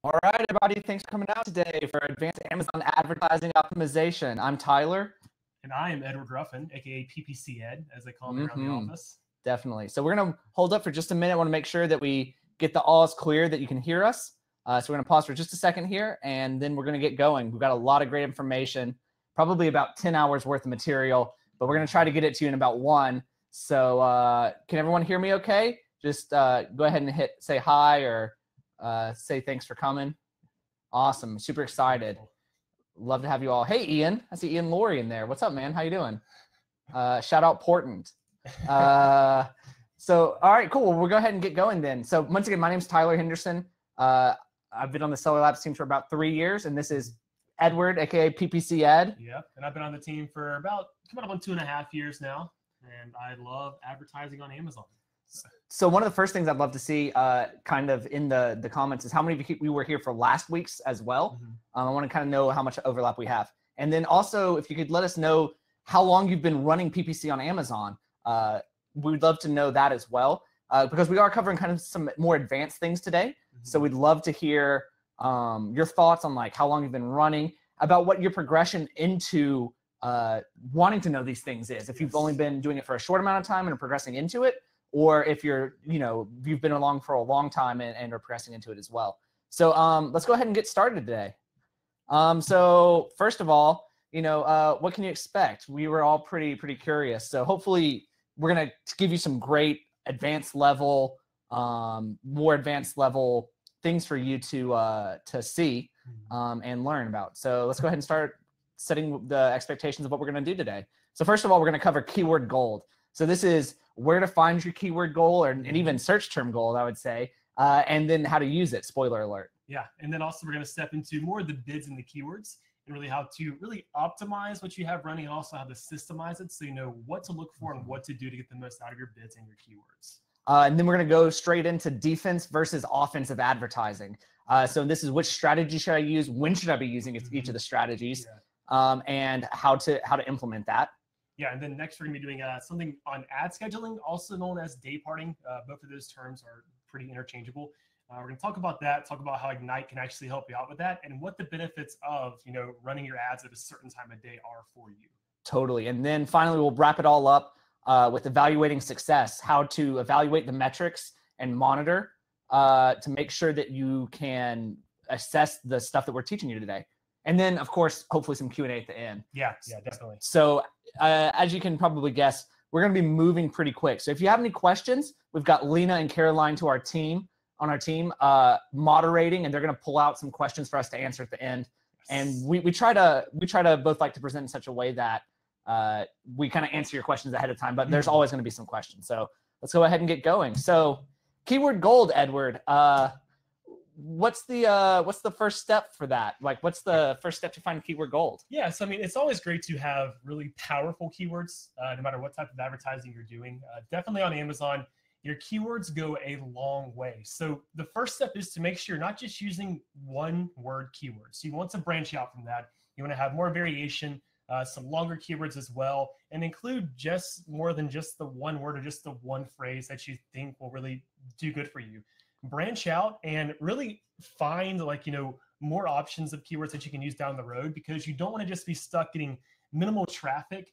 All right, everybody. Thanks for coming out today for Advanced Amazon Advertising Optimization. I'm Tyler. And I am Edward Ruffin, aka PPC Ed, as they call me around the office. Definitely. So we're going to hold up for just a minute. I want to make sure that we get the all is clear, that you can hear us. So we're going to pause for just a second here, and then we're going to get going. We've got a lot of great information, probably about 10 hours worth of material, but we're going to try to get it to you in about one. So can everyone hear me okay? Just go ahead and say hi or say thanks for coming. Awesome. Super excited. Love to have you all. Hey, Ian. I see Ian Laurie in there. What's up, man? How you doing? Shout out Portland. So, all right, cool. We'll go ahead and get going then. So once again, my name's Tyler Henderson. I've been on the Cellular Labs team for about 3 years, and this is Edward, aka PPC Ed. Yep, and I've been on the team for about coming up on 2.5 years now, and I love advertising on Amazon. So one of the first things I'd love to see kind of in the comments is how many of you were here for last week's as well. I want to kind of know how much overlap we have. And then also, if you could let us know how long you've been running PPC on Amazon. We'd love to know that as well, because we are covering kind of some more advanced things today. So we'd love to hear your thoughts on like how long you've been running, about what your progression into wanting to know these things is. If you've only been doing it for a short amount of time and are progressing into it, or if you've been along for a long time and are progressing into it as well. So let's go ahead and get started today. So first of all, what can you expect? We were all pretty curious. So hopefully we're going to give you some great advanced level, more advanced level things for you to see and learn about. So let's go ahead and start setting the expectations of what we're going to do today. So first of all, we're going to cover keyword gold. So this is where to find your keyword goal, and even search term gold, I would say, and then how to use it. Spoiler alert. Yeah, and then also we're going to step into more of the bids and the keywords, and really how to really optimize what you have running, and also how to systemize it so you know what to look for and what to do to get the most out of your bids and your keywords. And then we're going to go straight into defense versus offensive advertising. So this is which strategy should I use? When should I be using each of the strategies? And how to implement that. Yeah, and then next we're going to be doing something on ad scheduling, also known as day parting. Both of those terms are pretty interchangeable. We're going to talk about that, talk about how Ignite can actually help you out with that, and what the benefits of running your ads at a certain time of day are for you. Totally. And then finally, we'll wrap it all up with evaluating success, how to evaluate the metrics and monitor to make sure that you can assess the stuff that we're teaching you today. And then, of course, hopefully some Q&A at the end. Yeah, definitely. So as you can probably guess, we're going to be moving pretty quick. So if you have any questions, we've got Lena and Caroline on our team moderating, and they're going to pull out some questions for us to answer at the end. And we try to both like to present in such a way that we kind of answer your questions ahead of time, but there's always going to be some questions. So let's go ahead and get going. So keyword gold, Edward. What's the first step for that? Like, what's the first step to find keyword gold? Yeah, so I mean, it's always great to have really powerful keywords, no matter what type of advertising you're doing. Definitely on Amazon, your keywords go a long way. So the first step is to make sure you're not just using one word keywords. You want to branch out from that. You want to have more variation, some longer keywords as well, and include just more than just the one word or just the one phrase that you think will really do good for you. Branch out and really find more options of keywords that you can use down the road, because you don't want to just be stuck getting minimal traffic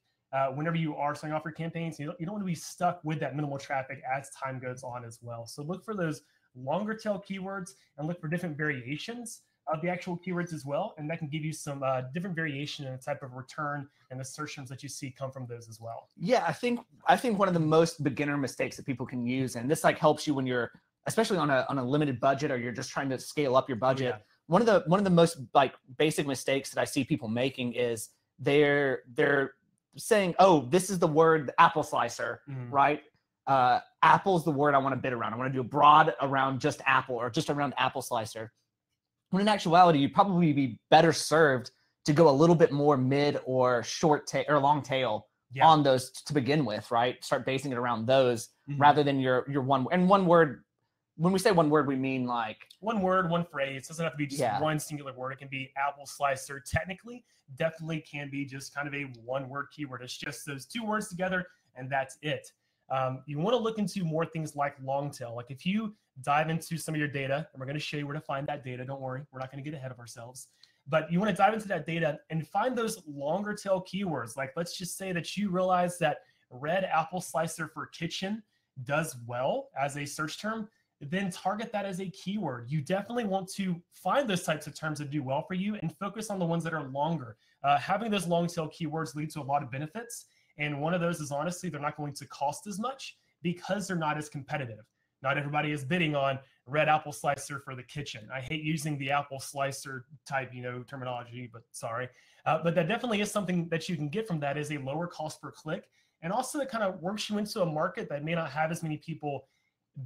whenever you are starting off your campaigns. You don't want to be stuck with that minimal traffic as time goes on as well. So look for those longer tail keywords and look for different variations of the actual keywords as well. And that can give you some different variation in the type of return and the search terms that you see come from those as well. Yeah, I think one of the most beginner mistakes that people can use, and this helps you when you're especially on a limited budget, or you're just trying to scale up your budget. Yeah. One of the most basic mistakes that I see people making is they're saying, oh, this is the word apple slicer, right? Apple's the word I want to bid around. I want to do a broad around just apple, or just around apple slicer. When in actuality, you'd probably be better served to go a little bit more mid or short tail or long tail on those to begin with, right? Start basing it around those rather than your one word. When we say one word, we mean like one word, one phrase. It doesn't have to be just one singular word. It can be apple slicer. Technically, definitely can be just kind of a one word keyword. It's just those two words together, and that's it. You want to look into more things like long tail. Like if you dive into some of your data, and we're going to show you where to find that data. Don't worry, we're not going to get ahead of ourselves. But you want to dive into that data and find those longer tail keywords. Like let's just say that you realize that red apple slicer for kitchen does well as a search term, then target that as a keyword. You definitely want to find those types of terms that do well for you and focus on the ones that are longer. Having those long tail keywords lead to a lot of benefits. And one of those is honestly, they're not going to cost as much because they're not as competitive. Not everybody is bidding on red apple slicer for the kitchen. I hate using the apple slicer type, terminology, but sorry. But that definitely is something that you can get from that is a lower cost per click. And also it kind of works you into a market that may not have as many people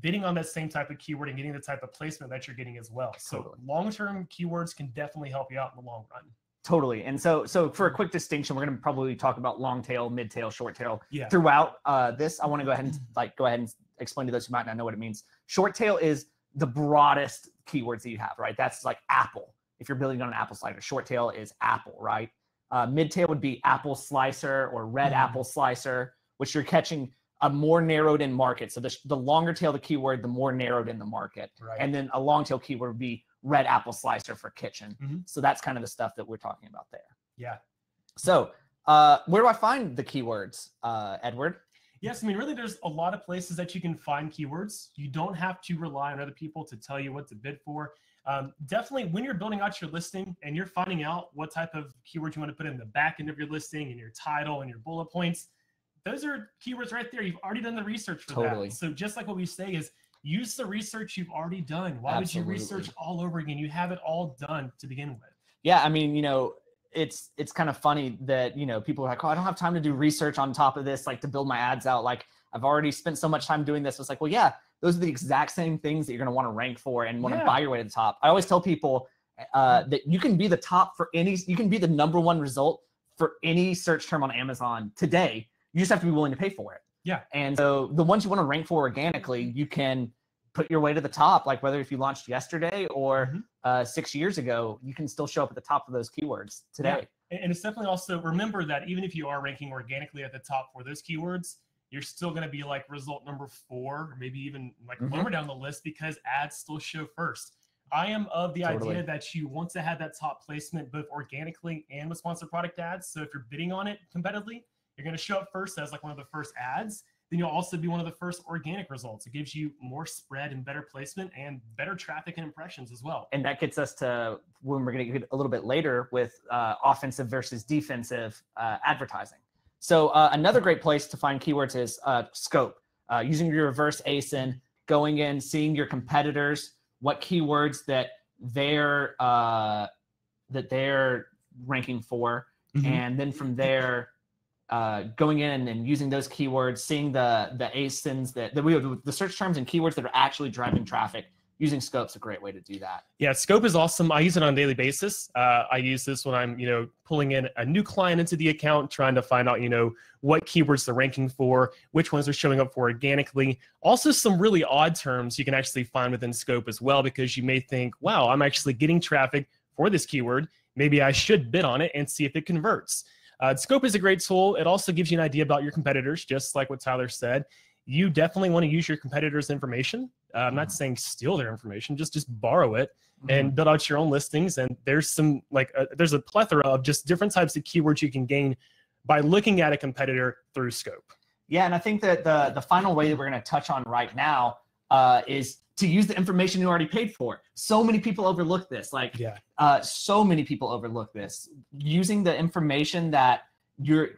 bidding on that same type of keyword and getting the type of placement that you're getting as well. So long-term keywords can definitely help you out in the long run. Totally. And so for a quick distinction, we're going to probably talk about long tail, mid tail, short tail throughout this. I want to go ahead and explain to those who might not know what it means. Short tail is the broadest keywords that you have, right? That's like apple. If you're building on an apple slicer, short tail is apple, right? Mid tail would be apple slicer or red apple slicer, which you're catching a more narrowed in market. So the longer tail the keyword, the more narrowed in the market. Right. And then a long tail keyword would be red apple slicer for kitchen. So that's kind of the stuff that we're talking about there. Yeah. So where do I find the keywords, Edward? Yes, I mean, really, there's a lot of places that you can find keywords. You don't have to rely on other people to tell you what to bid for. Definitely, when you're building out your listing and you're finding out what type of keywords you want to put in the back end of your listing and your title and your bullet points, those are keywords right there. You've already done the research for that. So just like what we say is use the research you've already done. Why would you research all over again? You have it all done to begin with. Yeah, I mean, it's kind of funny that, people are like, oh, I don't have time to do research on top of this, like to build my ads out. Like I've already spent so much time doing this. It's like, well, yeah, those are the exact same things that you're going to want to rank for and want to buy your way to the top. I always tell people that you can be the top for you can be the #1 result for any search term on Amazon today. You just have to be willing to pay for it. Yeah. And so the ones you want to rank for organically, you can put your way to the top, like whether if you launched yesterday or 6 years ago, you can still show up at the top of those keywords today. Yeah. And it's definitely also remember that even if you are ranking organically at the top for those keywords, you're still going to be like result number 4, or maybe even like lower down the list because ads still show first. I am of the idea that you want to have that top placement both organically and with sponsored product ads. So if you're bidding on it competitively, you're going to show up first as like one of the first ads. Then you'll also be one of the first organic results. It gives you more spread and better placement and better traffic and impressions as well. And that gets us to when we're going to get a little bit later with offensive versus defensive advertising. So another great place to find keywords is scope. Using your reverse ASIN, going in, seeing your competitors, what keywords that they're ranking for, and then from there, going in and using those keywords, seeing the ASINs that we have, the search terms and keywords that are actually driving traffic. Using Scope's a great way to do that. Yeah, Scope is awesome. I use it on a daily basis. I use this when I'm, pulling in a new client into the account, trying to find out, what keywords they're ranking for, which ones are showing up for organically. Also, some really odd terms you can actually find within Scope as well, because you may think, wow, I'm actually getting traffic for this keyword. Maybe I should bid on it and see if it converts. Scope is a great tool. It also gives you an idea about your competitors, just like what Tyler said. You definitely want to use your competitors' information. I'm not saying steal their information, just borrow it and build out your own listings. And there's some there's a plethora of just different types of keywords you can gain by looking at a competitor through Scope. Yeah, and I think that the final way that we're going to touch on right now is to use the information you already paid for. So many people overlook this. So many people overlook this. Using the information that you're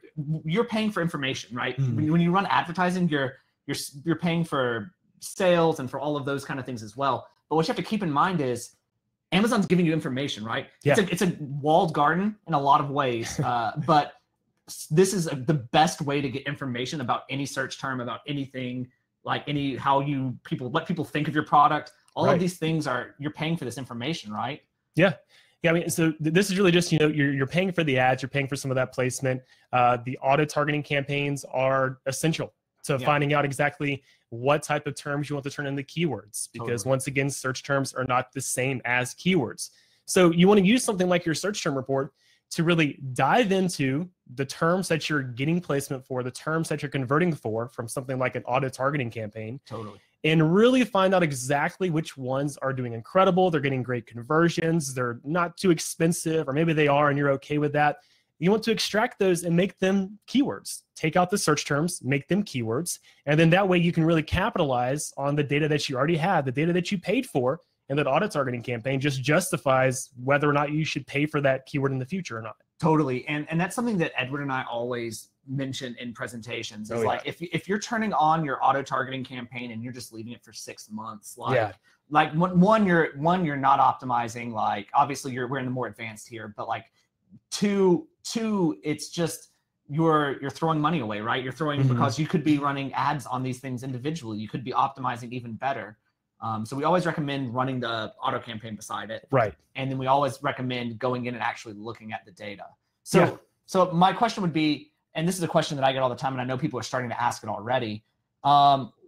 paying for information, right? When you run advertising, you're paying for sales and for all of those kind of things as well. But what you have to keep in mind is Amazon's giving you information, right? Yeah. It's a walled garden in a lot of ways, but this is the best way to get information about any search term, about anything, like what people think of your product. All of these things you're paying for this information, right? Yeah. Yeah, I mean, so this is really just, you're paying for the ads, you're paying for some of that placement. The auto targeting campaigns are essential to finding out exactly what type of terms you want to turn into keywords, because once again, search terms are not the same as keywords. So you want to use something like your search term report to really dive into the terms that you're getting placement for, the terms that you're converting for from something like an auto targeting campaign. Totally. And really find out exactly which ones are doing incredible. They're getting great conversions. They're not too expensive, or maybe they are and you're okay with that. You want to extract those and make them keywords. Take out the search terms, make them keywords. And then that way you can really capitalize on the data that you already have, the data that you paid for, and that auto targeting campaign just justifies whether or not you should pay for that keyword in the future or not. Totally. And that's something that Edward and I always mention in presentations is like, if you're turning on your auto targeting campaign and you're just leaving it for 6 months, like one, you're not optimizing, like obviously we're in the more advanced here, but like two, it's just you're throwing money away, right? You're throwing because you could be running ads on these things individually. You could be optimizing even better. So we always recommend running the auto campaign beside it. Right. And then we always recommend going in and actually looking at the data. So my question would be, and this is a question that I get all the time, and I know people are starting to ask it already.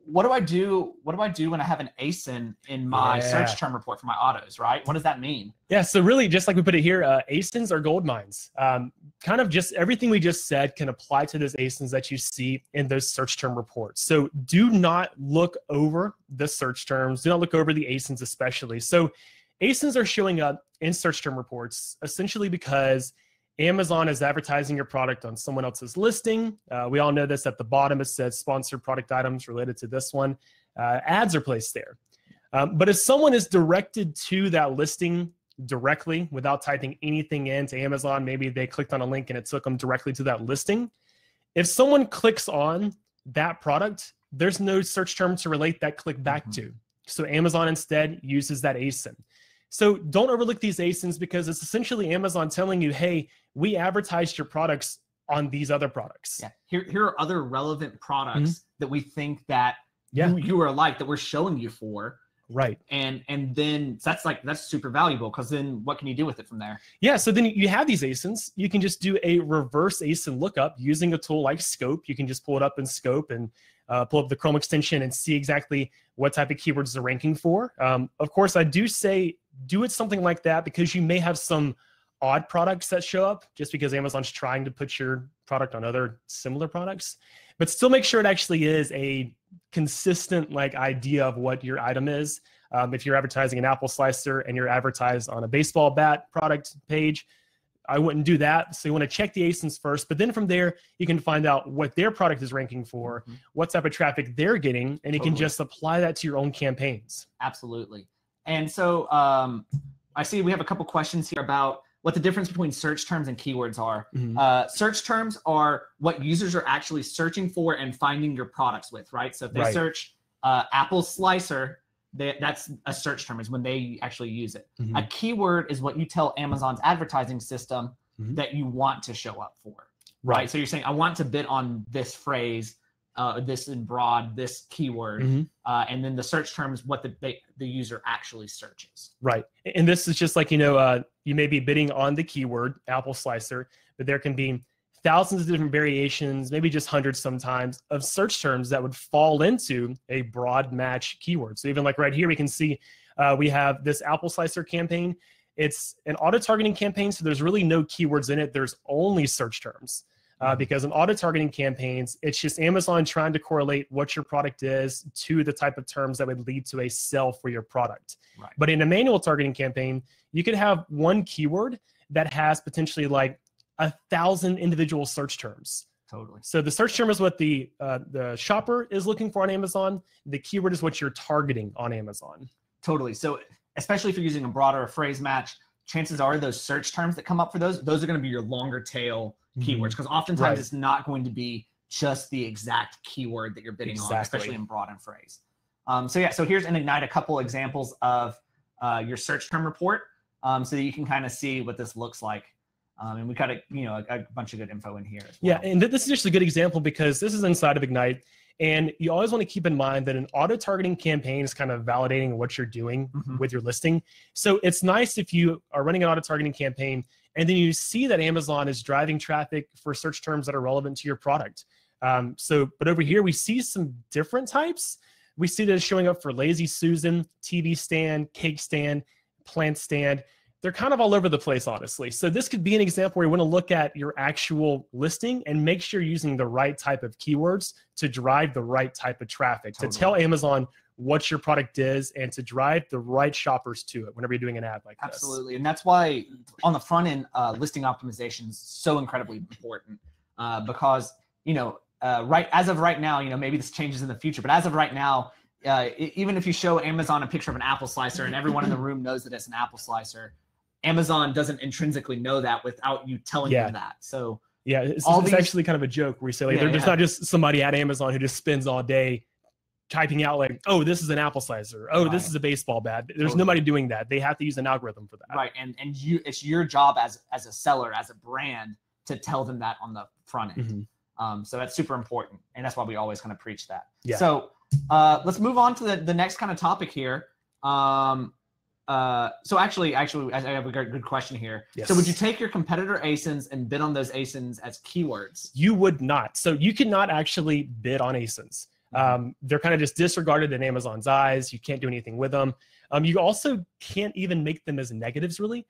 What do I do when I have an ASIN in my search term report for my autos, right? What does that mean? Yeah, so really, just like we put it here, ASINs are gold mines. Kind of just everything we just said can apply to those ASINs that you see in those search term reports. So do not look over the search terms. Do not look over the ASINs especially. So ASINs are showing up in search term reports essentially because Amazon is advertising your product on someone else's listing. We all know this. At the bottom, it says sponsored product items related to this one. Ads are placed there. But if someone is directed to that listing directly without typing anything into Amazon, maybe they clicked on a link and it took them directly to that listing. If someone clicks on that product, there's no search term to relate that click back to. So Amazon instead uses that ASIN. So don't overlook these ASINs because it's essentially Amazon telling you, hey, we advertised your products on these other products. Yeah. Here are other relevant products that we think that you are like, that we're showing you for. Right. And then that's super valuable, because then what can you do with it from there? Yeah. So then you have these ASINs. You can just do a reverse ASIN lookup using a tool like Scope. You can just pull it up in Scope and pull up the Chrome extension and see exactly what type of keywords they're ranking for. Of course, I do say do it something like that because you may have some odd products that show up just because Amazon's trying to put your product on other similar products. But still make sure it actually is a consistent idea of what your item is. If you're advertising an apple slicer and you're advertised on a baseball bat product page, I wouldn't do that. So you want to check the ASINs first, but then from there, you can find out what their product is ranking for, what type of traffic they're getting, and you can just apply that to your own campaigns. Absolutely. And so I see we have a couple questions here about what the difference between search terms and keywords are. Search terms are what users are actually searching for and finding your products with, right? So if they search apple slicer, that's a search term, is when they actually use it. A keyword is what you tell Amazon's advertising system that you want to show up for, right? So you're saying, I want to bid on this phrase, this in broad, this keyword, and then the search term is what the user actually searches. Right. And this is just like, you may be bidding on the keyword apple slicer, but there can be thousands of different variations, maybe just hundreds sometimes, of search terms that would fall into a broad match keyword. So even like right here, we can see we have this apple slicer campaign. It's an auto targeting campaign, so there's really no keywords in it. There's only search terms. Because in auto targeting campaigns, it's just Amazon trying to correlate what your product is to the type of terms that would lead to a sell for your product. Right. But in a manual targeting campaign, you could have one keyword that has potentially 1,000 individual search terms. Totally. So the search term is what the shopper is looking for on Amazon. The keyword is what you're targeting on Amazon. Totally. So especially if you're using a broader phrase match, chances are those search terms that come up for those are going to be your longer tail keywords, because oftentimes it's not going to be just the exact keyword that you're bidding on, especially in broad and phrase. So here's an Ignite, a couple examples of your search term report, so that you can kind of see what this looks like. And we got a bunch of good info in here as well. Yeah, and this is just a good example because this is inside of Ignite. And you always want to keep in mind that an auto targeting campaign is kind of validating what you're doing with your listing. So it's nice if you are running an auto targeting campaign and then you see that Amazon is driving traffic for search terms that are relevant to your product. But over here, we see some different types. We see that it's showing up for Lazy Susan, TV stand, cake stand, plant stand. they're kind of all over the place, honestly. So this could be an example where you want to look at your actual listing and make sure you're using the right type of keywords to drive the right type of traffic, to tell Amazon what your product is and to drive the right shoppers to it whenever you're doing an ad like this. Absolutely. And that's why on the front end, listing optimization is so incredibly important because, as of right now, maybe this changes in the future, but as of right now, even if you show Amazon a picture of an apple slicer and everyone in the room knows that it's an apple slicer, Amazon doesn't intrinsically know that without you telling them that. So yeah, it's actually kind of a joke where you say, like, there's not just somebody at Amazon who just spends all day typing out like, oh, this is an apple slicer. Oh, this is a baseball bat. There's nobody doing that. They have to use an algorithm for that. Right. And it's your job as a seller, as a brand, to tell them that on the front end. So that's super important. And that's why we always kind of preach that. Yeah. So let's move on to the next kind of topic here. So actually, I have a good question here. Yes. So would you take your competitor ASINs and bid on those ASINs as keywords? You would not. So you cannot actually bid on ASINs. They're kind of just disregarded in Amazon's eyes. You can't do anything with them. You also can't even make them as negatives, really,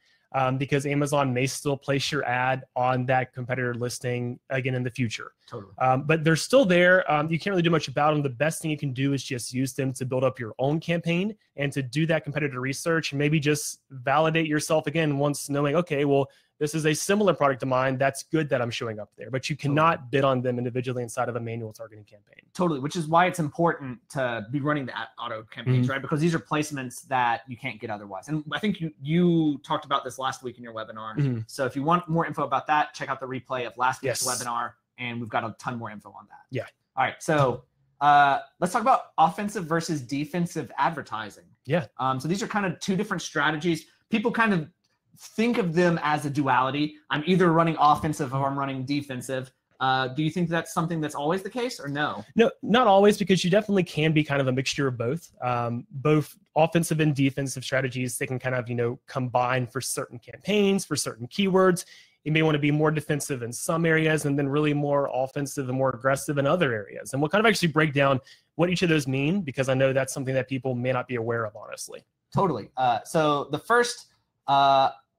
because Amazon may still place your ad on that competitor listing again in the future. Totally. But they're still there. You can't really do much about them. The best thing you can do is just use them to build up your own campaign and to do that competitor research and maybe just validate yourself again once knowing, okay, well, this is a similar product to mine. That's good that I'm showing up there, but you cannot bid on them individually inside of a manual targeting campaign. Totally, which is why it's important to be running the auto campaigns, right? Because these are placements that you can't get otherwise. And I think you talked about this last week in your webinar. So if you want more info about that, check out the replay of last week's webinar, and we've got a ton more info on that. Yeah. All right, so let's talk about offensive versus defensive advertising. Yeah. So these are kind of two different strategies. People kind of think of them as a duality. I'm either running offensive or I'm running defensive. Do you think that's something that's always the case or no? No, not always, because you definitely can be kind of a mixture of both. Both offensive and defensive strategies, they can kind of, combine for certain campaigns, for certain keywords. You may want to be more defensive in some areas and then really more offensive and more aggressive in other areas. And we'll kind of actually break down what each of those mean, because I know that's something that people may not be aware of, honestly. Totally. So the first,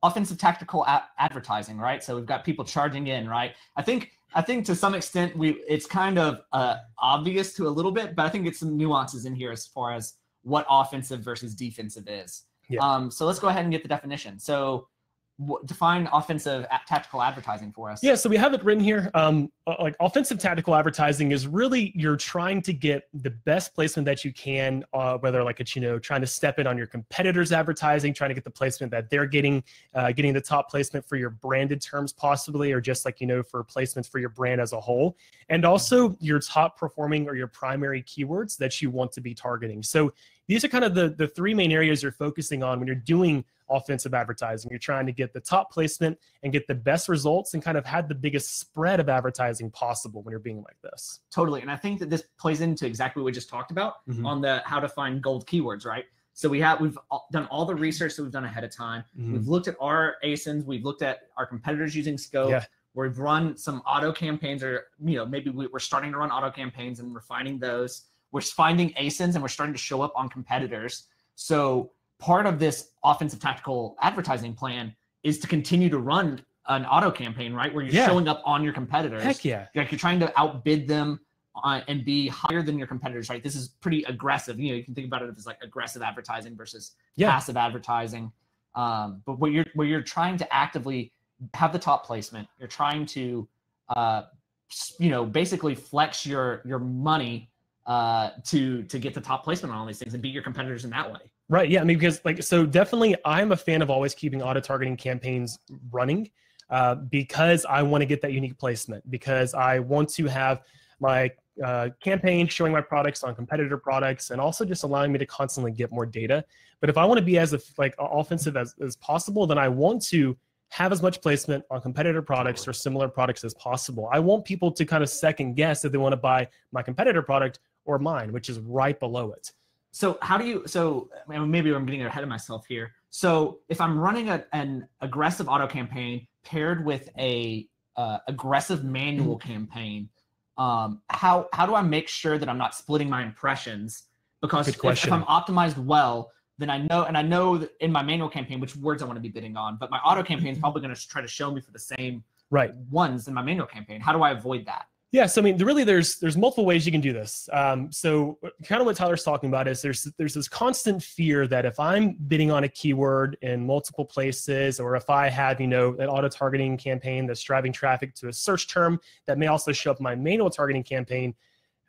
offensive tactical advertising, right? So we've got people charging in, right? I think to some extent it's kind of obvious to a little bit, but I think it's some nuances in here as far as what offensive versus defensive is. Yeah. So let's go ahead and get the definition. So define offensive tactical advertising for us. Yeah, so we have it written here. Like offensive tactical advertising is really you're trying to get the best placement that you can, whether like it's trying to step in on your competitors' advertising, trying to get the placement that they're getting the top placement for your branded terms possibly, or just like for placements for your brand as a whole, and also your top performing or your primary keywords that you want to be targeting. So these are kind of the three main areas you're focusing on when you're doing offensive advertising. You're trying to get the top placement and get the best results and kind of have the biggest spread of advertising possible when you're being like this. Totally. And I think that this plays into exactly what we just talked about on the how to find gold keywords, right? So we've done all the research that we've done ahead of time. We've looked at our ASINs. We've looked at our competitors using scope. Yeah. We've run some auto campaigns, or maybe we're starting to run auto campaigns and refining those. We're finding ASINs and we're starting to show up on competitors. So part of this offensive tactical advertising plan is to continue to run an auto campaign, right? Where you're showing up on your competitors. Heck yeah. Like you're trying to outbid them and be higher than your competitors, right? This is pretty aggressive. You can think about it as like aggressive advertising versus passive advertising. But where you're trying to actively have the top placement, you're trying to, basically flex your money to get the top placement on all these things and beat your competitors in that way. Right. Yeah. I mean, because so definitely I'm a fan of always keeping auto targeting campaigns running because I want to get that unique placement, because I want to have my campaign showing my products on competitor products and also just allowing me to constantly get more data. But if I want to be as offensive as possible, then I want to have as much placement on competitor products or similar products as possible. I want people to kind of second guess if they want to buy my competitor product or mine, which is right below it. So maybe I'm getting ahead of myself here. So if I'm running an aggressive auto campaign paired with a aggressive manual campaign, how do I make sure that I'm not splitting my impressions? Because if I'm optimized well, then I know that in my manual campaign which words I want to be bidding on, but my auto campaign is probably going to try to show me for the same ones in my manual campaign. How do I avoid that? Yeah, so I mean, really, there's multiple ways you can do this. So kind of what Tyler's talking about is there's this constant fear that if I'm bidding on a keyword in multiple places, or if I have, you know, an auto targeting campaign that's driving traffic to a search term that may also show up in my manual targeting campaign.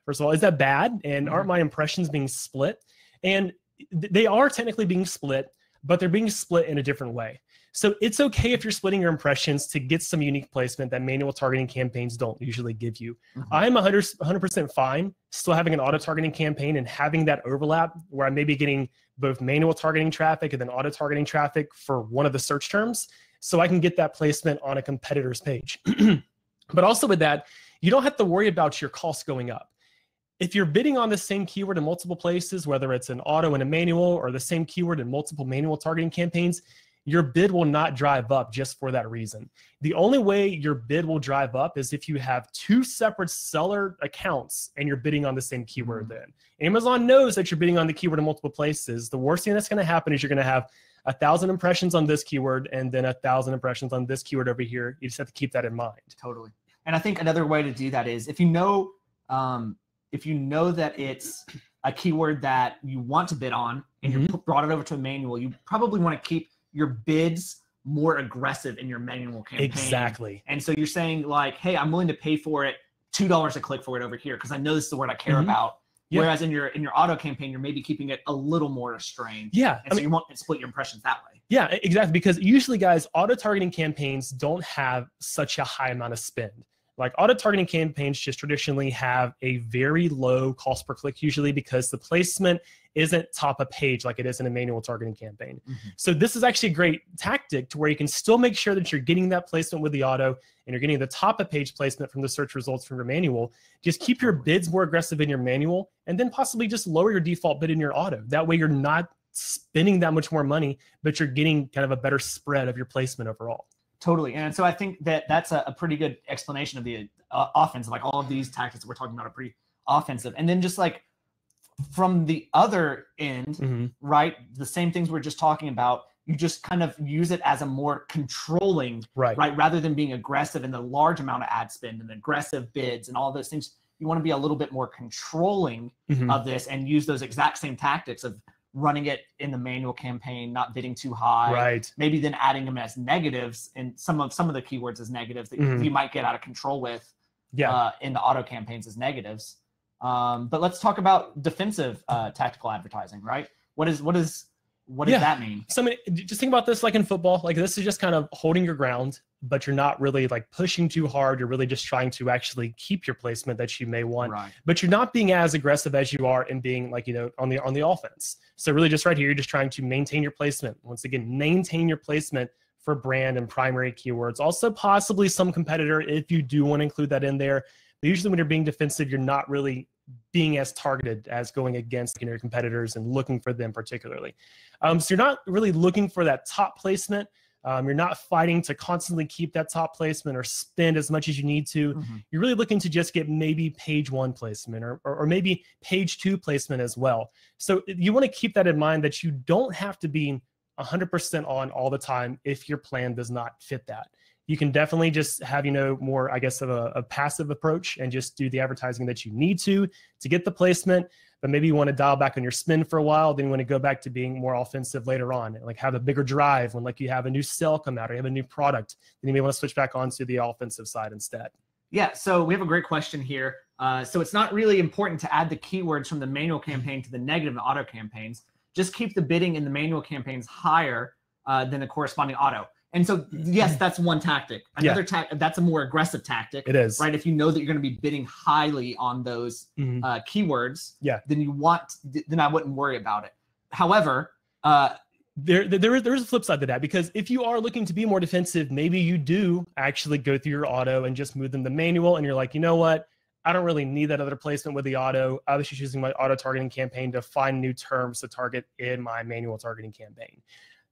First of all, is that bad? And aren't my impressions being split? And they are technically being split, but they're being split in a different way. So it's okay if you're splitting your impressions to get some unique placement that manual targeting campaigns don't usually give you. I'm 100% fine still having an auto targeting campaign and having that overlap where I may be getting both manual targeting traffic and then auto targeting traffic for one of the search terms, so I can get that placement on a competitor's page. But also with that, you don't have to worry about your costs going up. If you're bidding on the same keyword in multiple places, whether it's an auto and a manual or the same keyword in multiple manual targeting campaigns, your bid will not drive up just for that reason. The only way your bid will drive up is if you have two separate seller accounts and you're bidding on the same keyword then. Amazon knows that you're bidding on the keyword in multiple places. The worst thing that's going to happen is you're going to have 1,000 impressions on this keyword and then 1,000 impressions on this keyword over here. You just have to keep that in mind. Totally. And I think another way to do that is if you know that it's a keyword that you want to bid on and you brought it over to a manual, you probably want to keep your bids more aggressive in your manual campaign. Exactly. And so you're saying like, hey, I'm willing to pay for it $2 a click for it over here because I know this is the word I care about. Yeah. Whereas in your auto campaign, you're maybe keeping it a little more restrained. Yeah. And so you won't split your impressions that way. Yeah, exactly. Because usually, guys, auto targeting campaigns don't have such a high amount of spend. Like auto targeting campaigns just traditionally have a very low cost per click usually because the placement isn't top of page like it is in a manual targeting campaign. So this is actually a great tactic to where you can still make sure that you're getting that placement with the auto and you're getting the top of page placement from the search results from your manual. Just keep your bids more aggressive in your manual and then possibly just lower your default bid in your auto. That way you're not spending that much more money, but you're getting kind of a better spread of your placement overall. Totally. And so I think that that's a pretty good explanation of the offense. Like all of these tactics that we're talking about are pretty offensive. And then just like from the other end, right, the same things we're just talking about, you just kind of use it as a more controlling, right? Rather than being aggressive in the large amount of ad spend and aggressive bids and all those things. You want to be a little bit more controlling of this and use those exact same tactics of running it in the manual campaign, not bidding too high, maybe then adding them as negatives and some of the keywords as negatives that you might get out of control with in the auto campaigns as negatives. But let's talk about defensive tactical advertising, right? What does that mean? So I mean, just think about this like in football. Like this is just kind of holding your ground, but you're not really like pushing too hard. You're really just trying to actually keep your placement that you may want, but you're not being as aggressive as you are in being like, you know, on the offense. So really just right here, you're just trying to maintain your placement. Once again, maintain your placement for brand and primary keywords. Also possibly some competitor if you do want to include that in there. But usually when you're being defensive, you're not really being as targeted as going against your competitors and looking for them particularly. So you're not really looking for that top placement. You're not fighting to constantly keep that top placement or spend as much as you need to. You're really looking to just get maybe page 1 placement or maybe page 2 placement as well. So you want to keep that in mind that you don't have to be 100% on all the time if your plan does not fit that. You can definitely just have, you know, more, I guess, of a passive approach and just do the advertising that you need to get the placement. But maybe you want to dial back on your spend for a while. Then you want to go back to being more offensive later on and like have a bigger drive when like you have a new sale come out or you have a new product. Then you may want to switch back onto the offensive side instead. Yeah. So we have a great question here. So it's not really important to add the keywords from the manual campaign to the negative and auto campaigns. Just keep the bidding in the manual campaigns higher than the corresponding auto. And so, yes, that's one tactic. Another that's a more aggressive tactic. It is. Right? If you know that you're going to be bidding highly on those keywords, then I wouldn't worry about it. However, there's a flip side to that, because if you are looking to be more defensive, maybe you do actually go through your auto and just move them to manual, and you're like, you know what? I don't really need that other placement with the auto. I was just using my auto targeting campaign to find new terms to target in my manual targeting campaign.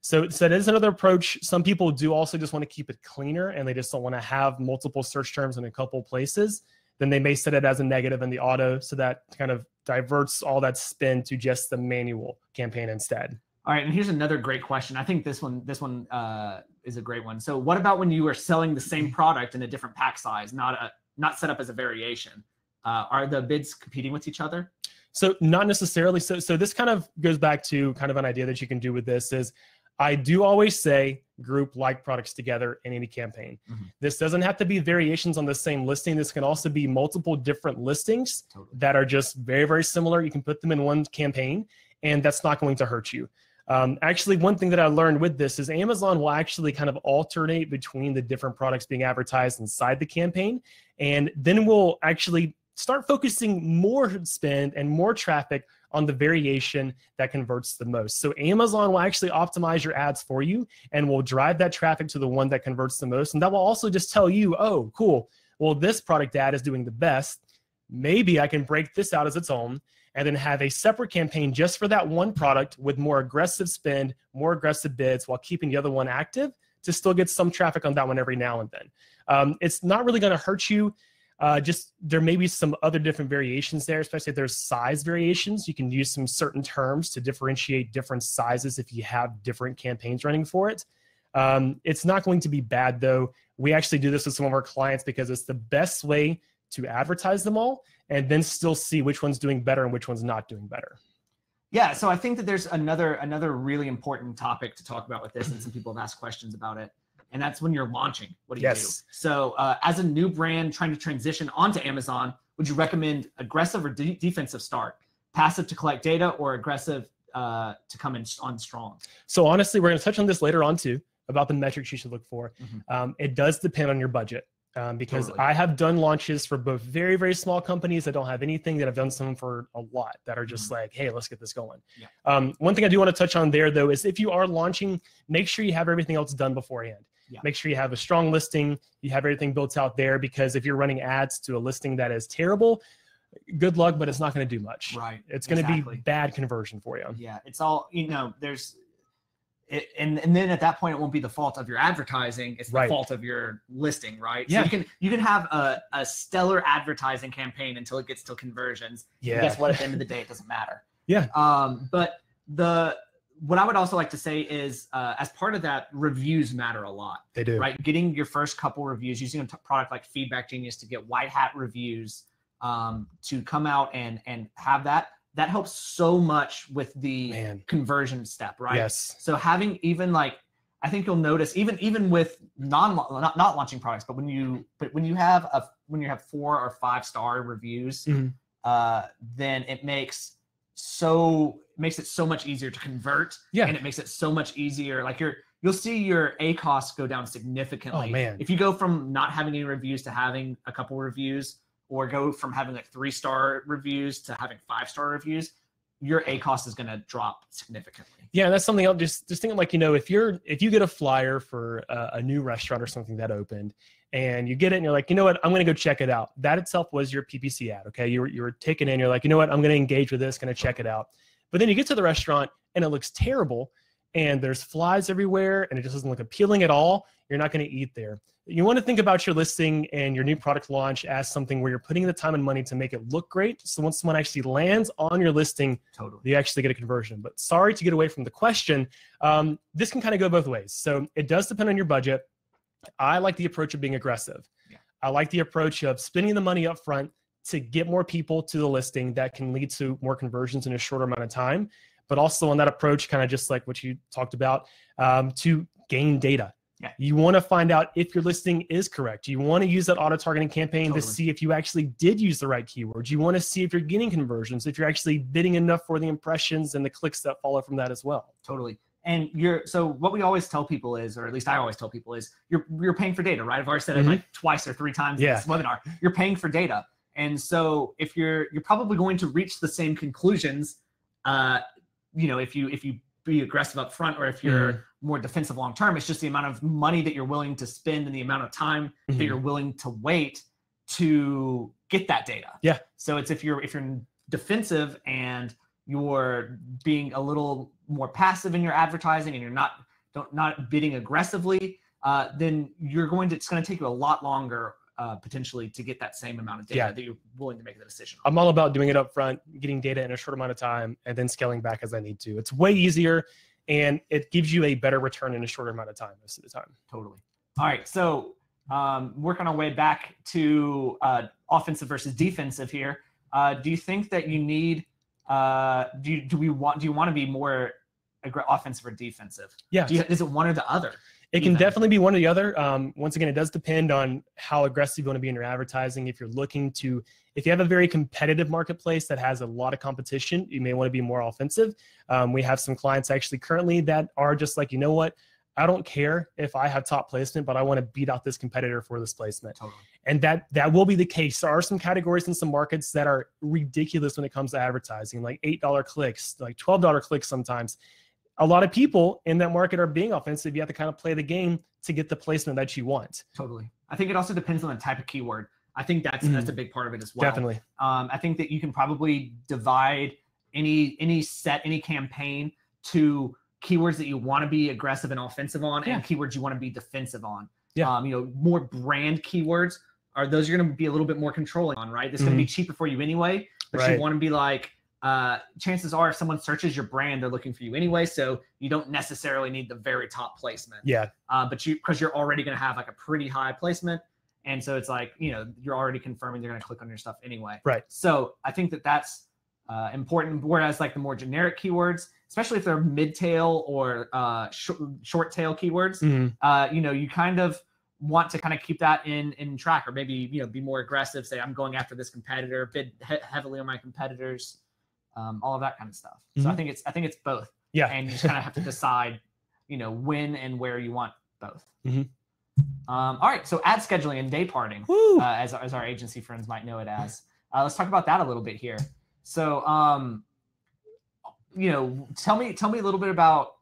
So that is another approach. Some people do also just want to keep it cleaner and they just don't want to have multiple search terms in a couple places. Then they may set it as a negative in the auto, so that kind of diverts all that spend to just the manual campaign instead. All right, and here's another great question. I think this one is a great one. So what about when you are selling the same product in a different pack size, not set up as a variation? Are the bids competing with each other? So not necessarily. So this kind of goes back to kind of an idea that you can do with this is, I do always say group like products together in any campaign. This doesn't have to be variations on the same listing. This can also be multiple different listings that are just very, very similar. You can put them in one campaign, and that's not going to hurt you. Actually, one thing that I learned with this is Amazon will actually kind of alternate between the different products being advertised inside the campaign, and then we'll actually start focusing more spend and more traffic on the variation that converts the most. So Amazon will actually optimize your ads for you and will drive that traffic to the one that converts the most. And that will also just tell you, oh, cool, well, this product ad is doing the best. Maybe I can break this out as its own and then have a separate campaign just for that one product with more aggressive spend, more aggressive bids, while keeping the other one active to still get some traffic on that one every now and then. It's not really gonna hurt you. Just there may be some other different variations there, especially if there's size variations. You can use some certain terms to differentiate different sizes if you have different campaigns running for it. It's not going to be bad though. We actually do this with some of our clients because it's the best way to advertise them all and then still see which one's doing better and which one's not doing better. Yeah, so I think that there's another really important topic to talk about with this, and some people have asked questions about it. And that's when you're launching. What do you do? So as a new brand trying to transition onto Amazon, would you recommend aggressive or defensive start? Passive to collect data, or aggressive to come in on strong? So honestly, we're going to touch on this later on too, about the metrics you should look for. It does depend on your budget. Because I have done launches for both very, very small companies that don't have anything, that have done some for a lot that are just like, hey, let's get this going. One thing I do want to touch on there though, is if you are launching, make sure you have everything else done beforehand. Make sure you have a strong listing, you have everything built out there, because if you're running ads to a listing that is terrible, good luck, but it's not going to do much. It's going to be bad conversion for you. Yeah, it's all, and then at that point, it won't be the fault of your advertising. It's the fault of your listing, right? So you can have a stellar advertising campaign until it gets to conversions. And guess what? At the end of the day, it doesn't matter. But what I would also like to say is, as part of that, reviews matter a lot. They do. Right? Getting your first couple reviews, using a product like Feedback Genius to get white hat reviews, to come out and have that helps so much with the conversion step, right? So having even I think you'll notice even with not launching products, but when you have 4 or 5 star reviews, then it makes it so much easier to convert, and it makes it so much easier. Like you'll see your ACoS go down significantly. If you go from not having any reviews to having a couple reviews, or go from having 3-star reviews to having 5-star reviews, your ACoS is going to drop significantly. Yeah, that's something I'll just thinking, if you get a flyer for a new restaurant or something that opened, and you get it and you're like, you know what, I'm going to go check it out. That itself was your PPC ad. Okay, you were taken in. You're like, you know what, I'm going to engage with this, going to check it out. But then you get to the restaurant and it looks terrible, and there's flies everywhere, and it just doesn't look appealing at all. You're not going to eat there. You want to think about your listing and your new product launch as something where you're putting the time and money to make it look great. So once someone actually lands on your listing, you actually get a conversion. But sorry to get away from the question. This can kind of go both ways. So it does depend on your budget. I like the approach of being aggressive. I like the approach of spending the money up front to get more people to the listing that can lead to more conversions in a shorter amount of time. But also on that approach, kind of just like what you talked about, to gain data. You want to find out if your listing is correct. You want to use that auto-targeting campaign to see if you actually did use the right keywords. You want to see if you're getting conversions, if you're actually bidding enough for the impressions and the clicks that follow from that as well. And so what we always tell people is, or at least I always tell people is, you're paying for data, right? I've already said it twice or 3 times in this webinar. You're paying for data. And so if you're probably going to reach the same conclusions, if you be aggressive up front, or if you're more defensive long term. It's just the amount of money that you're willing to spend and the amount of time that you're willing to wait to get that data. So it's if you're defensive and you're being a little more passive in your advertising, and you're not bidding aggressively, then it's going to take you a lot longer potentially to get that same amount of data that you're willing to make the decision on. I'm all about doing it up front, getting data in a short amount of time, and then scaling back as I need to. It's way easier. and it gives you a better return in a shorter amount of time most of the time. Totally. All right. So working our way back to offensive versus defensive here. Do you think that you need, do you want to be more offensive or defensive? Yeah. Is it one or the other? It can definitely be one or the other. Once again, it does depend on how aggressive you want to be in your advertising. If you have a very competitive marketplace that has a lot of competition, you may want to be more offensive. We have some clients actually currently that are just like, you know what? I don't care if I have top placement, but I want to beat out this competitor for this placement. Totally. And that will be the case. There are some categories in some markets that are ridiculous when it comes to advertising, like $8 clicks, like $12 clicks sometimes. A lot of people in that market are being offensive. You have to kind of play the game to get the placement that you want. Totally. I think it also depends on the type of keyword. I think that's a big part of it as well. Definitely. I think that you can probably divide any campaign to keywords that you want to be aggressive and offensive on, and keywords you want to be defensive on. Yeah. More brand keywords are those you're going to be a little bit more controlling on, right? This is going to be cheaper for you anyway, but you want to be like, chances are if someone searches your brand, they're looking for you anyway. So you don't necessarily need the very top placement. Yeah. But because you're already going to have like a pretty high placement. And so it's like, you're already confirming they're going to click on your stuff anyway. Right. So I think that that's important. Whereas like the more generic keywords, especially if they're mid-tail or short tail keywords, you kind of want to kind of keep that in track, or maybe, be more aggressive. Say, I'm going after this competitor, bid heavily on my competitors. All of that kind of stuff. So I think it's both. Yeah. And you just kind of have to decide, when and where you want both. All right. So ad scheduling and day parting, as our agency friends might know it as. Let's talk about that a little bit here. So, tell me a little bit about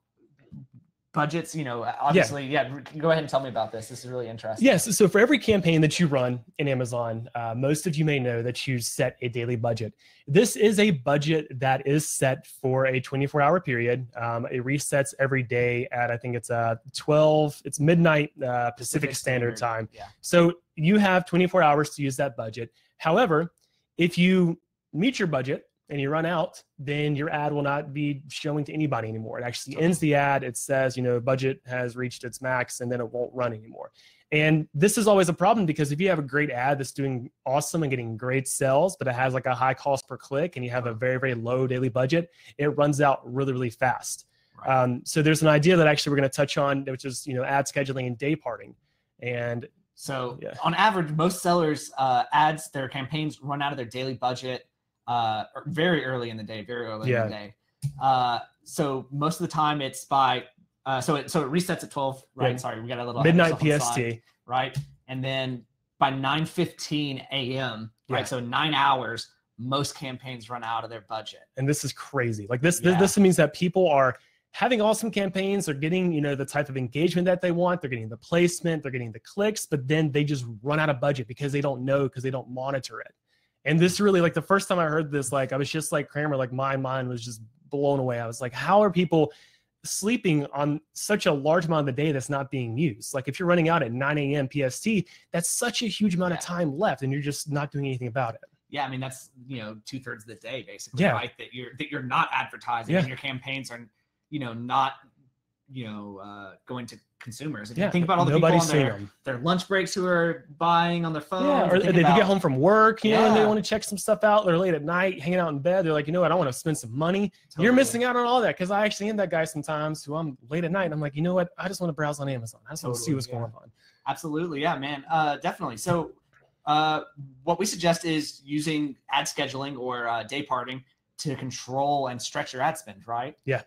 budgets. Obviously, go ahead and tell me about this. This is really interesting. Yes. So for every campaign that you run in Amazon, most of you may know that you set a daily budget. This is a budget that is set for a 24-hour period. It resets every day at, I think it's it's midnight Pacific Standard Time. Yeah. So you have 24 hours to use that budget. However, if you meet your budget and you run out, then your ad will not be showing to anybody anymore. It actually ends the ad. It says, budget has reached its max, and then it won't run anymore. And this is always a problem, because if you have a great ad that's doing awesome and getting great sales, but it has like a high cost per click, and you have a very, very low daily budget, it runs out really, really fast. Right. So there's an idea that actually we're going to touch on, which is, ad scheduling and day parting. And so on average, most sellers their campaigns run out of their daily budget very early in the day, in the day. So most of the time it's by, so it resets at 12, right? Sorry, we got a little midnight PST, right? And then by 9:15 a.m., right? So 9 hours, most campaigns run out of their budget. And this is crazy. Like this means that people are having awesome campaigns. They're getting, the type of engagement that they want. They're getting the placement, they're getting the clicks, but then they just run out of budget because they don't know, because they don't monitor it. And this really, like the first time I heard this, like I was just like Kramer, like my mind was just blown away. I was like, how are people sleeping on such a large amount of the day that's not being used? Like if you're running out at 9 a.m. PST, that's such a huge amount of time left, and you're just not doing anything about it. Yeah, I mean that's 2/3 of the day basically, right? That you're not advertising, and your campaigns are not going to consumers. And think about all the people on their lunch breaks who are buying on their phone. Yeah, or they get home from work, and they want to check some stuff out. They're late at night, hanging out in bed. They're like, I want to spend some money. Totally. You're missing out on all that, because I actually am that guy sometimes who I'm late at night. And I'm like, I just want to browse on Amazon. I just want to see what's going on. Absolutely. Yeah, man. Definitely. So what we suggest is using ad scheduling or day parting to control and stretch your ad spend, right? Yeah.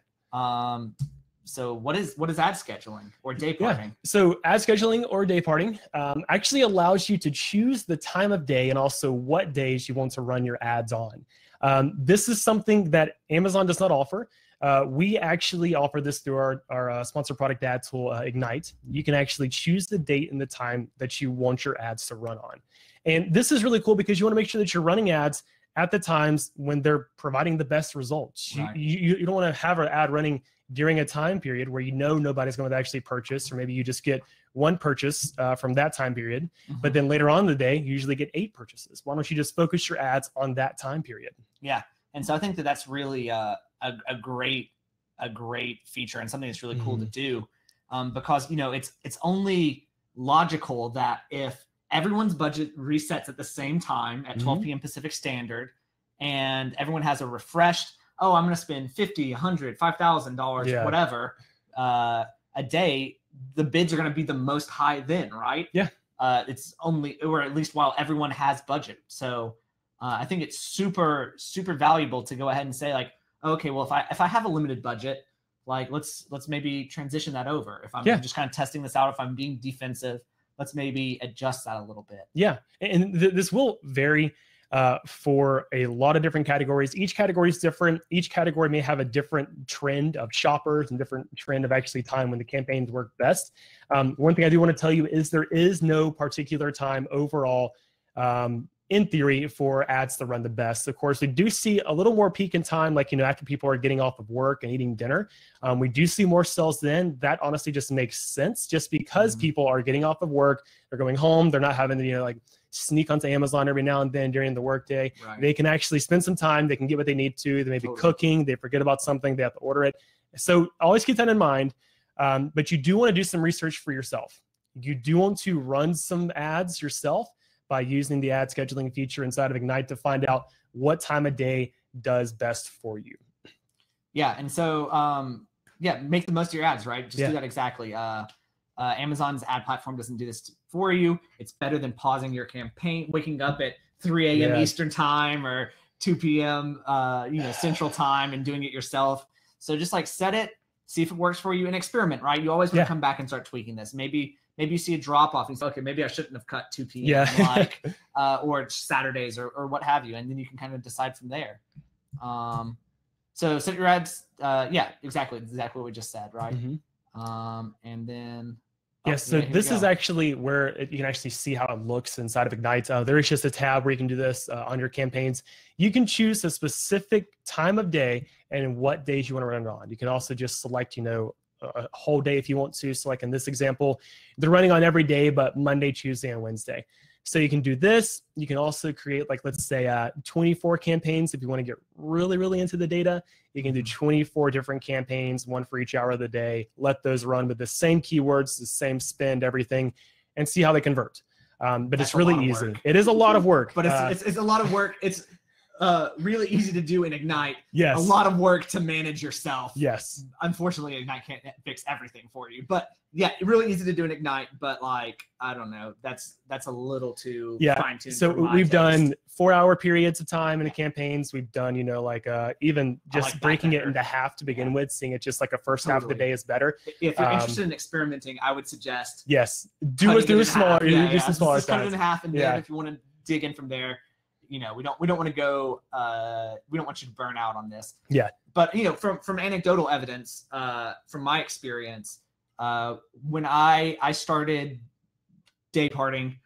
So what is ad scheduling or day parting? Yeah. So ad scheduling or day parting actually allows you to choose the time of day and also what days you want to run your ads on. This is something that Amazon does not offer. We actually offer this through our sponsor product ad tool, Ignite. You can actually choose the date and the time that you want your ads to run on. And this is really cool because you want to make sure that you're running ads at the times when they're providing the best results. Right. You don't want to have an ad running during a time period where nobody's going to actually purchase, or maybe you just get one purchase from that time period, but then later on in the day, you usually get 8 purchases. Why don't you just focus your ads on that time period? Yeah. And so I think that that's really a great a great feature and something that's really cool to do, because it's only logical that if everyone's budget resets at the same time at 12 p.m. Pacific Standard, and everyone has a refreshed, oh, I'm going to spend $50, $100, $5,000, whatever, a day, the bids are going to be the most high then, right? Yeah. It's only, or at least while everyone has budget. So I think it's super, super valuable to go ahead and say like, okay, well, if I have a limited budget, like let's maybe transition that over. If I'm just kind of testing this out, if I'm being defensive, let's maybe adjust that a little bit. Yeah. And this will vary for a lot of different categories. Each category is different. Each category may have a different trend of shoppers and different trend of actually time when the campaigns work best. One thing I do want to tell you is there is no particular time overall, in theory, for ads to run the best. Of course, we do see a little more peak in time, like, after people are getting off of work and eating dinner. We do see more sales then. That honestly just makes sense, just because people are getting off of work, they're going home, they're not having to, like sneak onto Amazon every now and then during the workday. Right. They can actually spend some time, they can get what they need to, they may be cooking, they forget about something, they have to order it. So always keep that in mind. But you do want to do some research for yourself. You do want to run some ads yourself by using the ad scheduling feature inside of Ignite to find out what time of day does best for you. Yeah. And so, make the most of your ads, right? Just do that exactly. Amazon's ad platform doesn't do this for you. It's better than pausing your campaign, waking up at 3 a.m. Eastern time or 2 p.m. Central time and doing it yourself. So just like set it, see if it works for you, and experiment, right? You always want to come back and start tweaking this. Maybe you see a drop off and you say, okay, maybe I shouldn't have cut 2 p.m. Or Saturdays or what have you. And then you can kind of decide from there. So set your ads. Exactly what we just said, right? And then so this is actually where you can actually see how it looks inside of Ignite. There is just a tab where you can do this on your campaigns. You can choose a specific time of day and what days you want to run it on. You can also just select, a whole day if you want to. So like in this example, they're running on every day, but Monday, Tuesday, and Wednesday. So you can do this. You can also create, like, let's say 24 campaigns. If you want to get really, really into the data, you can do 24 different campaigns, one for each hour of the day. Let those run with the same keywords, the same spend, everything, and see how they convert. But it's really easy. It is a lot of work. But it's a lot of work. It's really easy to do in Ignite. Yes. A lot of work to manage yourself. Yes. Unfortunately, Ignite can't fix everything for you. But yeah, really easy to do in Ignite. But like, I don't know, that's a little too fine-tuned. So we've done 4-hour periods of time in the campaigns. We've done, even just breaking it into half to begin with, seeing it just like a first half of the day is better. If you're interested in experimenting, I would suggest do it smaller. Just cut it in half, and then if you want to dig in from there, we don't want to go. We don't want you to burn out on this. Yeah. But from anecdotal evidence, from my experience, when I started day parting,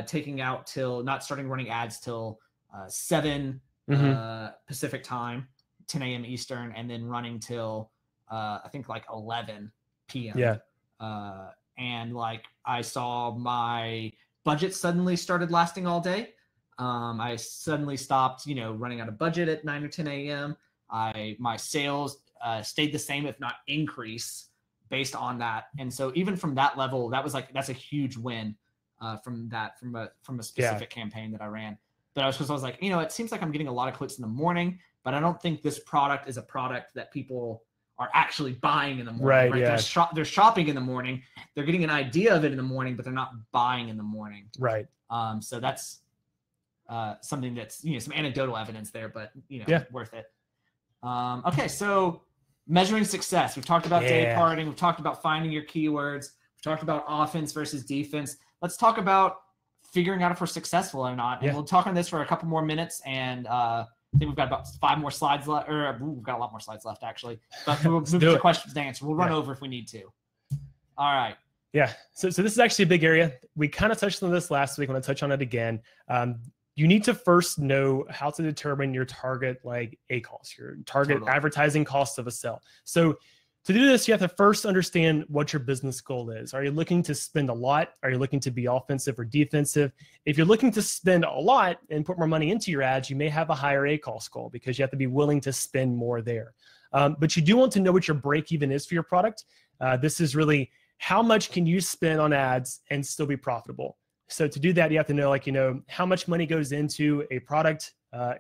taking out till not starting running ads till 7 Pacific time, 10 a.m. Eastern, and then running till I think like 11 p.m. Yeah. And like I saw my budget suddenly started lasting all day. I suddenly stopped, running out of budget at 9 or 10 a.m. My sales stayed the same, if not increase, based on that. And so even from that level, that's a huge win from a specific campaign that I ran. But I was like, it seems like I'm getting a lot of clicks in the morning, but I don't think this product is a product that people are actually buying in the morning. Right? Yeah. They're shopping in the morning. They're getting an idea of it in the morning, but they're not buying in the morning. Right. So that's something that's, some anecdotal evidence there, but worth it. Okay. So measuring success. We've talked about day parting. We've talked about finding your keywords. We've talked about offense versus defense. Let's talk about figuring out if we're successful or not. And we'll talk on this for a couple more minutes. And I think we've got about 5 more slides left, or we've got a lot more slides left actually, but we'll move to questions and answers. We'll run over if we need to. All right. Yeah. So this is actually a big area. We kind of touched on this last week. I want to touch on it again. You need to first know how to determine your target ACoS, your target advertising cost of a sale. So to do this, you have to first understand what your business goal is. Are you looking to spend a lot? Are you looking to be offensive or defensive? If you're looking to spend a lot and put more money into your ads, you may have a higher ACoS goal because you have to be willing to spend more there. But you do want to know what your break even is for your product. This is really how much can you spend on ads and still be profitable. So to do that, you have to know, like, how much money goes into a product,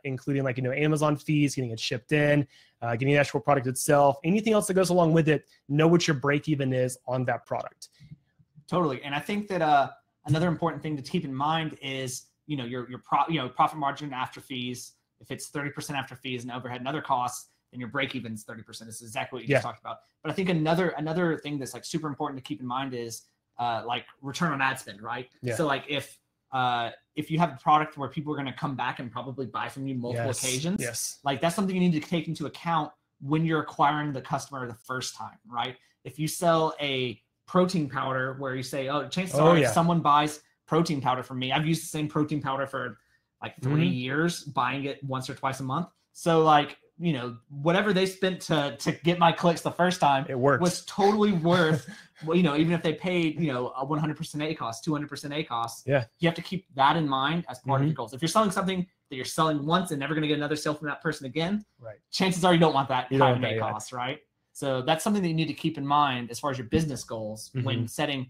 including, like, Amazon fees, getting it shipped in, getting the actual product itself, anything else that goes along with it. Know what your break even is on that product. Totally. And I think that another important thing to keep in mind is, your profit margin after fees. If it's 30% after fees and overhead and other costs, then your break even is 30%. This is exactly what you just talked about. But I think another thing that's like super important to keep in mind is like return on ad spend, right? Yeah. So like if you have a product where people are going to come back and probably buy from you multiple occasions, like that's something you need to take into account when you're acquiring the customer the first time, right? If you sell a protein powder where you say, oh, chances are if someone buys protein powder from me, I've used the same protein powder for like 3 years, buying it once or twice a month. So like, whatever they spent to get my clicks the first time, it worked. Was totally worth, even if they paid, a 100% ACoS, 200% ACoS, you have to keep that in mind as part of your goals. If you're selling something that you're selling once and never going to get another sale from that person again, chances are you don't want that high of an ACoS, right? So that's something that you need to keep in mind as far as your business goals when setting,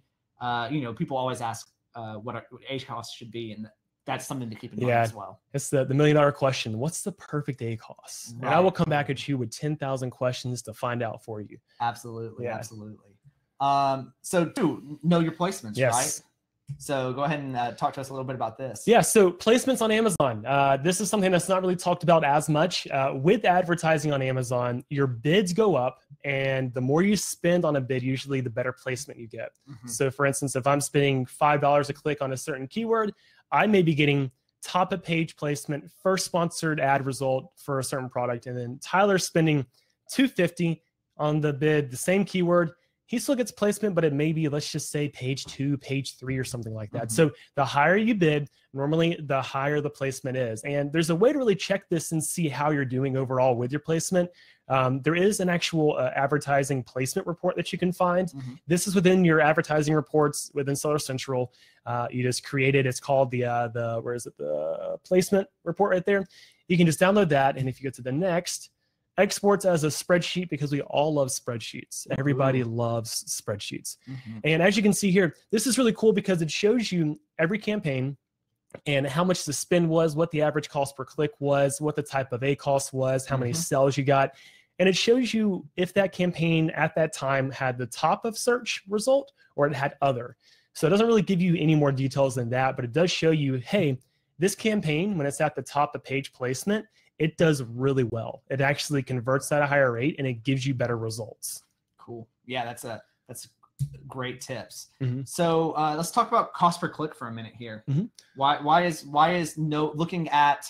people always ask what ACoS should be, and that's something to keep in mind as well. It's the $1 million question. What's the perfect ACoS? Right. And I will come back at you with 10,000 questions to find out for you. Absolutely. Absolutely. So know your placements, right? So go ahead and talk to us a little bit about this. Yeah. So placements on Amazon. This is something that's not really talked about as much. With advertising on Amazon, your bids go up, and the more you spend on a bid, usually the better placement you get. So for instance, if I'm spending $5 a click on a certain keyword, I may be getting top of page placement, first sponsored ad result for a certain product. And then Tyler's spending $250 on the bid, the same keyword. He still gets placement, but it may be, let's just say page 2, page 3, or something like that. So the higher you bid, normally the higher the placement is. And there's a way to really check this and see how you're doing overall with your placement. There is an actual advertising placement report that you can find. This is within your advertising reports within Seller Central. You just create it. It's called the placement report right there. You can just download that. And if you go to the next, exports as a spreadsheet, because we all love spreadsheets. Everybody loves spreadsheets. And as you can see here, this is really cool because it shows you every campaign and how much the spend was, what the average cost per click was, what the type of ACoS was, how many sales you got. And it shows you if that campaign at that time had the top of search result or it had other. So it doesn't really give you any more details than that, but it does show you, hey, this campaign, when it's at the top of page placement, it does really well. It actually converts at a higher rate and it gives you better results. Cool. Yeah, that's great tips. So let's talk about cost per click for a minute here. Why is looking at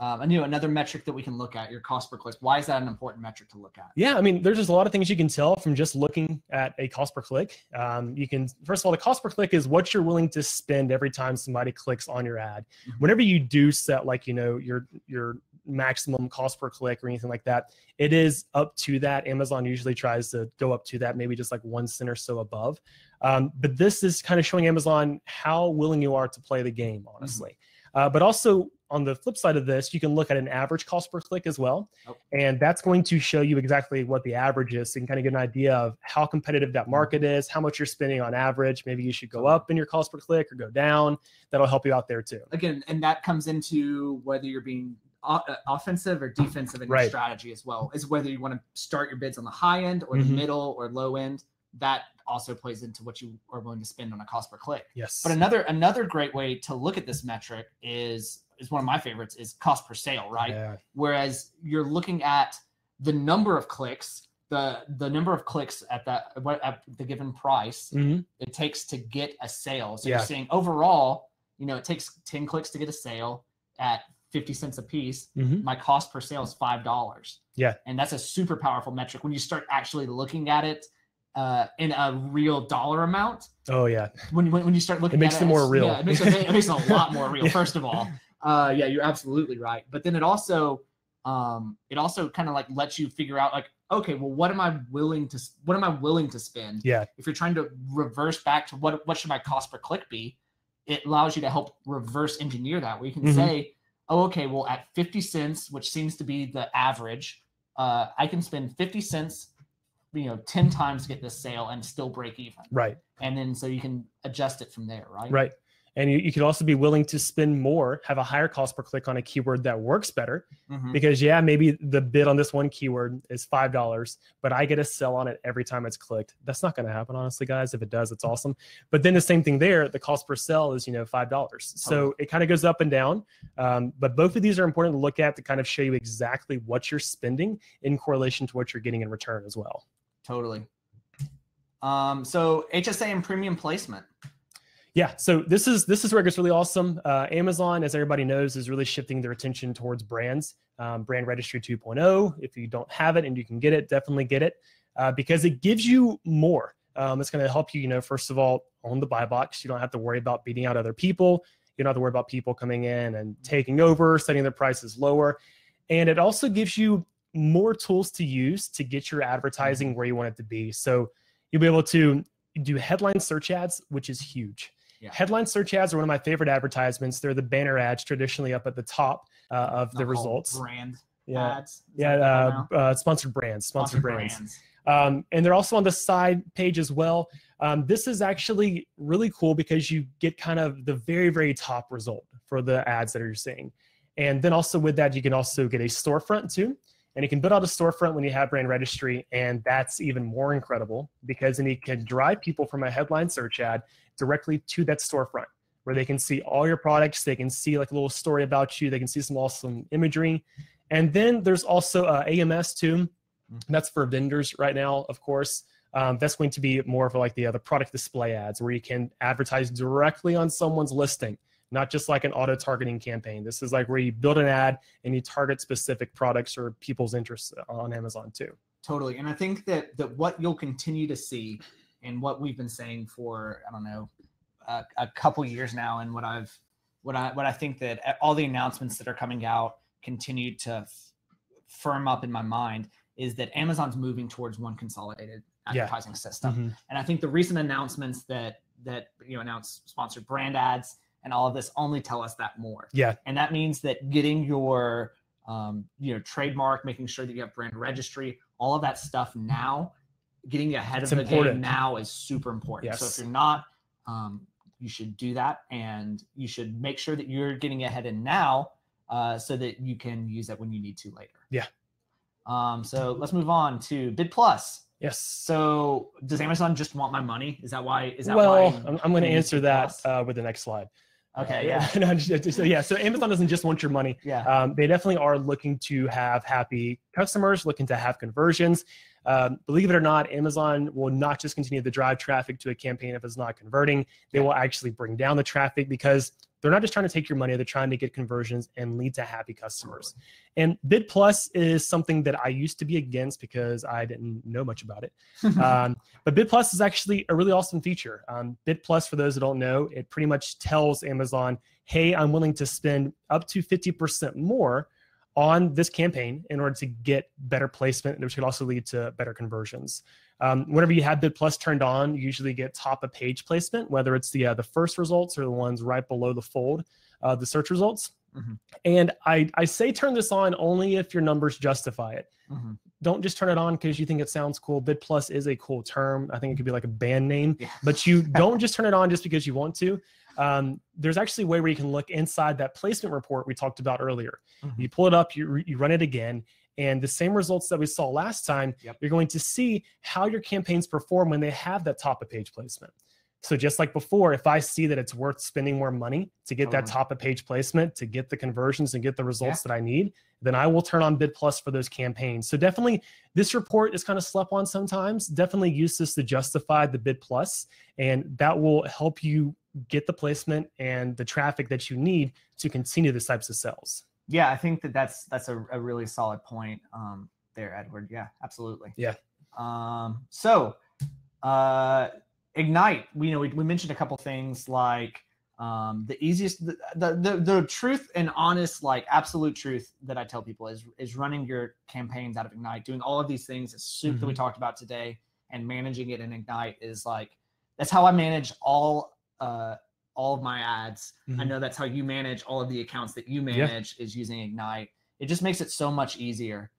another metric that we can look at, your cost per click, why is that an important metric to look at? Yeah, I mean, there's just a lot of things you can tell from just looking at a cost per click. You can, first of all, the cost per click is what you're willing to spend every time somebody clicks on your ad. Whenever you do set, like, your maximum cost per click or anything like that, it is up to that. Amazon usually tries to go up to that, maybe just like 1 cent or so above. But this is kind of showing Amazon how willing you are to play the game, honestly. But also on the flip side of this, you can look at an average cost per click as well. And that's going to show you exactly what the average is. So you can kind of get an idea of how competitive that market is, how much you're spending on average. Maybe you should go up in your cost per click or go down. That'll help you out there too. Again, and that comes into whether you're being offensive or defensive in your strategy as well, is whether you want to start your bids on the high end or the middle or low end. That also plays into what you are willing to spend on a cost per click. Yes. But another great way to look at this metric is one of my favorites, is cost per sale, right? Yeah. Whereas you're looking at the number of clicks, the number of clicks at the given price it takes to get a sale. So you're saying overall, it takes 10 clicks to get a sale at 50 cents a piece. My cost per sale is $5. Yeah. And that's a super powerful metric when you start actually looking at it in a real dollar amount. Oh yeah. When you start looking at it, it makes it more real. Yeah, it makes it a lot more real. First of all, yeah, you're absolutely right. But then it also kind of like lets you figure out, like, okay, well, what am I willing to spend? Yeah. If you're trying to reverse back to what should my cost per click be, it allows you to help reverse engineer that, where you can say, oh, okay, well, at 50 cents, which seems to be the average I can spend 50 cents, 10 times to get this sale and still break even. Right. And then so you can adjust it from there, right? Right. And you could also be willing to spend more, have a higher cost per click on a keyword that works better. Because maybe the bid on this one keyword is $5, but I get a sell on it every time it's clicked. That's not going to happen, honestly, guys. If it does, it's awesome. But then the same thing there, the cost per sell is, $5. So it kind of goes up and down. But both of these are important to look at to kind of show you exactly what you're spending in correlation to what you're getting in return as well. Totally. So HSA and premium placement. Yeah, so this is where it gets really awesome. Amazon, as everybody knows, is really shifting their attention towards brands. Brand Registry 2.0. If you don't have it and you can get it, definitely get it because it gives you more. It's going to help you, first of all, own the buy box. You don't have to worry about beating out other people. You don't have to worry about people coming in and taking over, setting their prices lower. And it also gives you more tools to use to get your advertising where you want it to be. So you'll be able to do headline search ads, which is huge. Yeah. Headline search ads are one of my favorite advertisements. They're the banner ads traditionally up at the top of the results. Brand ads. Sponsored brands. And they're also on the side page as well. This is actually really cool because you get kind of the very, very top result for the ads that you're seeing. And then also with that, you can also get a storefront too. And you can build out a storefront when you have brand registry. And that's even more incredible because then you can drive people from a headline search ad directly to that storefront where they can see all your products. They can see like a little story about you. They can see some awesome imagery. And then there's also AMS too. That's for vendors right now, of course. That's going to be more of like the product display ads where you can advertise directly on someone's listing, not just like an auto targeting campaign. This is like where you build an ad and you target specific products or people's interests on Amazon too. Totally. And I think that what you'll continue to see and what we've been saying for, I don't know, a couple years now, and what I think that all the announcements that are coming out continue to firm up in my mind is that Amazon's moving towards one consolidated advertising system. And I think the recent announcements that announced sponsored brand ads and all of this only tell us that more. Yeah. And that means that getting your trademark, making sure that you have brand registry, all of that stuff now, getting ahead of the game now is super important. Yes. So if you're not, you should do that, and you should make sure that you're getting ahead in now so that you can use that when you need to later. Yeah. So let's move on to Bid Plus. Yes. So does Amazon just want my money? Is that why? I'm going to answer that with the next slide. Okay. Yeah. So Amazon doesn't just want your money. Yeah. They definitely are looking to have happy customers, looking to have conversions. Believe it or not, Amazon will not just continue to drive traffic to a campaign if it's not converting. They will actually bring down the traffic because they're not just trying to take your money. They're trying to get conversions and lead to happy customers. And Bid Plus is something that I used to be against because I didn't know much about it. But Bid Plus is actually a really awesome feature. Bid Plus, for those that don't know, it pretty much tells Amazon, hey, I'm willing to spend up to 50% more on this campaign in order to get better placement, which could also lead to better conversions. Whenever you have Bid Plus turned on, you usually get top of page placement, whether it's the first results or the ones right below the fold, the search results. And I say turn this on only if your numbers justify it. Don't just turn it on because you think it sounds cool. Bid Plus is a cool term. I think it could be like a band name, but you don't just turn it on just because you want to. There's actually a way where you can look inside that placement report we talked about earlier. You pull it up, you run it again, and the same results that we saw last time, you're going to see how your campaigns perform when they have that top of page placement. So just like before, if I see that it's worth spending more money to get that top of page placement, to get the conversions and get the results that I need, then I will turn on Bid Plus for those campaigns. So definitely this report is kind of slept on sometimes. Definitely use this to justify the Bid Plus, and that will help you get the placement and the traffic that you need to continue these types of sales. Yeah, I think that's a really solid point there, Edward. Yeah, absolutely. Yeah. So Ignite, we mentioned a couple things like the easiest, the truth and honest, like absolute truth that I tell people is running your campaigns out of Ignite, doing all of these things, this soup that we talked about today, and managing it in Ignite is like, that's how I manage all of my ads. I know that's how you manage all of the accounts that you manage is using Ignite. It just makes it so much easier.